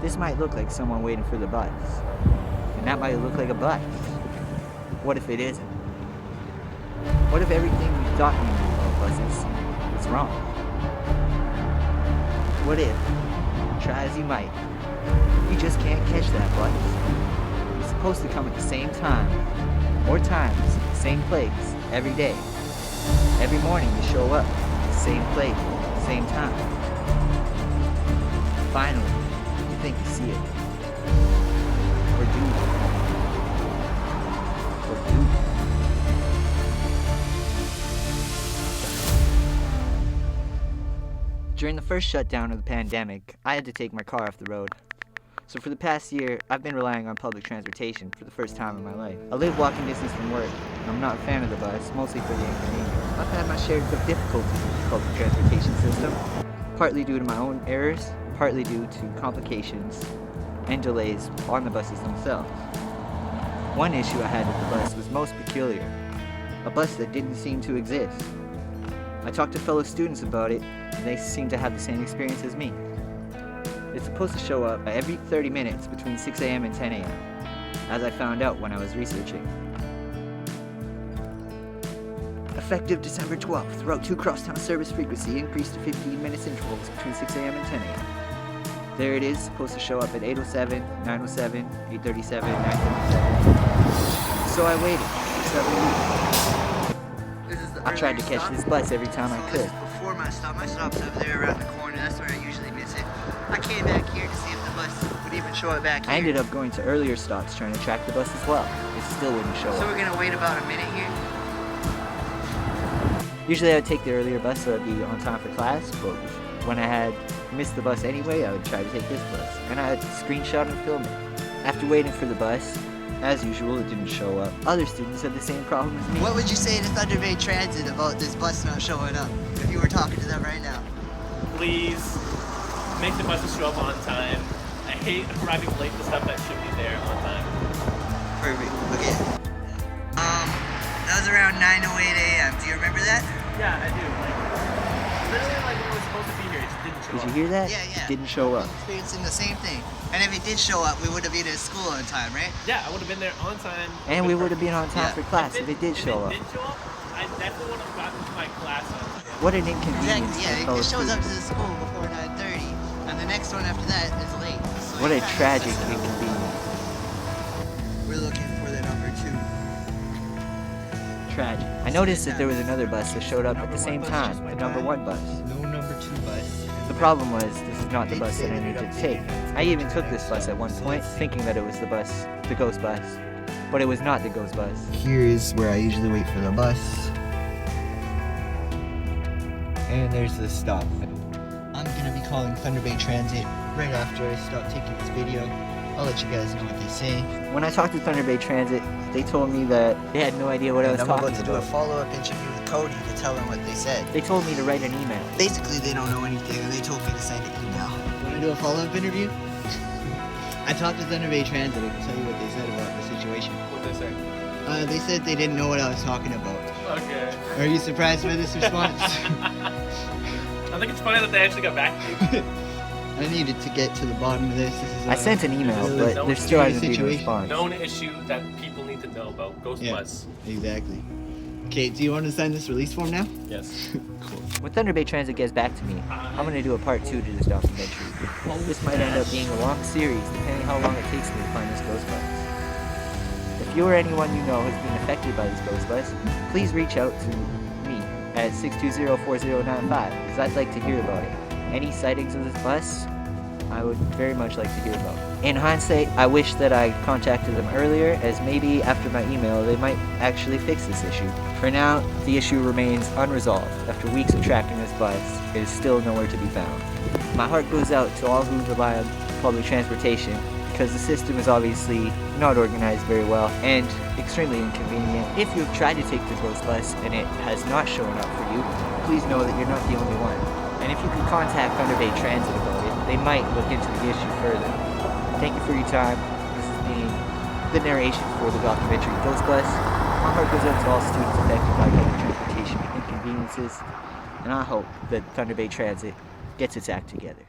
This might look like someone waiting for the bus, and that might look like a bus. What if it isn't? What if everything you thought you knew about buses was wrong? What if, try as you might, you just can't catch that bus? It's supposed to come at the same time, more times, same place, every day. Every morning you show up, same place, same time. Finally, you think you see it. Or do you? Or do you? During the first shutdown of the pandemic, I had to take my car off the road. So for the past year, I've been relying on public transportation for the first time in my life. I live walking distance from work, and I'm not a fan of the bus, mostly for the inconvenience. I've had my share of difficulties with the public transportation system, partly due to my own errors, partly due to complications and delays on the buses themselves. One issue I had with the bus was most peculiar, a bus that didn't seem to exist. I talked to fellow students about it, and they seem to have the same experience as me. It's supposed to show up every 30 minutes between 6 a.m. and 10 a.m., as I found out when I was researching. Effective December 12th, Route 2 crosstown service frequency increased to 15 minutes intervals between 6 a.m. and 10 a.m. There it is, supposed to show up at 8:07, 9:07, 8:37, 9:37. So I waited for 7 weeks. I tried to catch this bus every time I could. Before my stop. My stop's over there around the corner. That's where I usually miss it. I came back here to see if the bus would even show up back here. I ended up going to earlier stops trying to track the bus as well. It still wouldn't show up. So we're gonna wait about a minute here? Usually I would take the earlier bus so I'd be on time for class, but when I had missed the bus anyway, I would try to take this bus. And I would screenshot and film it. After waiting for the bus, as usual, it didn't show up. Other students had the same problem as me. What would you say to Thunder Bay Transit about this bus not showing up, if you were talking to them right now? Please make the buses show up on time. I hate arriving late to stuff that should be there on time. Perfect. Okay. That was around 9:08 a.m. Do you remember that? Yeah, I do. Literally when it was supposed to be here, it just didn't show Did up. you hear that? Yeah. It didn't show up. Experiencing the same thing. And if it did show up, we would have been at school on time, right? Yeah, I would have been there on time. And we would have been on time Yeah. for class if it did show up. If it did show up, I definitely would have gotten to my class on time. What an inconvenience. Exactly, yeah. for fellow It shows up to students. the school before 9:30, and the next one after that is late. So What a you kinda tragic mess it up. inconvenience. We're looking for the number 2. Tragic. I noticed that there was another bus that showed up at the same time, the number 1 bus. No number 2 bus. The problem was, this is not the bus that I needed to take. I even took this bus at one point, thinking that it was the ghost bus. But it was not the ghost bus. Here is where I usually wait for the bus. And there's the stop. I'm gonna be calling Thunder Bay Transit right after I stop taking this video. I'll let you guys know what they say. When I talked to Thunder Bay Transit, they told me that they had no idea what I was I'm talking about to do a about. follow-up interview with Cody to tell them what they said. They told me to write an email. Basically, they don't know anything, and they told me to send an email. Want to do a follow-up interview? I talked to Thunder Bay Transit. I can tell you what they said about the situation. What'd they say? They said they didn't know what I was talking about. Okay. Are you surprised by this response? I think it's funny that they actually got back to you. I needed to get to the bottom of this. This is I sent an email, but there still hasn't been a situation. response. Known issue that people need to know about. Ghost Yeah. bus. Exactly. Okay, do you want to sign this release form now? Yes. Cool. When Thunder Bay Transit gets back to me, I'm going to do a part 2 to this documentary. This might end up being a long series, depending how long it takes me to find this ghost bus. If you or anyone you know has been affected by this ghost bus, please reach out to me at 620-4095, because I'd like to hear about it. Any sightings of this bus, I would very much like to hear about. In hindsight, I wish that I contacted them earlier, as maybe after my email they might actually fix this issue. For now, the issue remains unresolved. After weeks of tracking this bus, it is still nowhere to be found. My heart goes out to all who rely on public transportation, because the system is obviously not organized very well and extremely inconvenient. If you've tried to take the ghost bus and it has not shown up for you, please know that you're not the only one. And if you can contact Thunder Bay Transit about it, they might look into the issue further. Thank you for your time. This has been the narration for the documentary Ghost Bus. My heart goes out to all students affected by public transportation inconveniences, and I hope that Thunder Bay Transit gets its act together.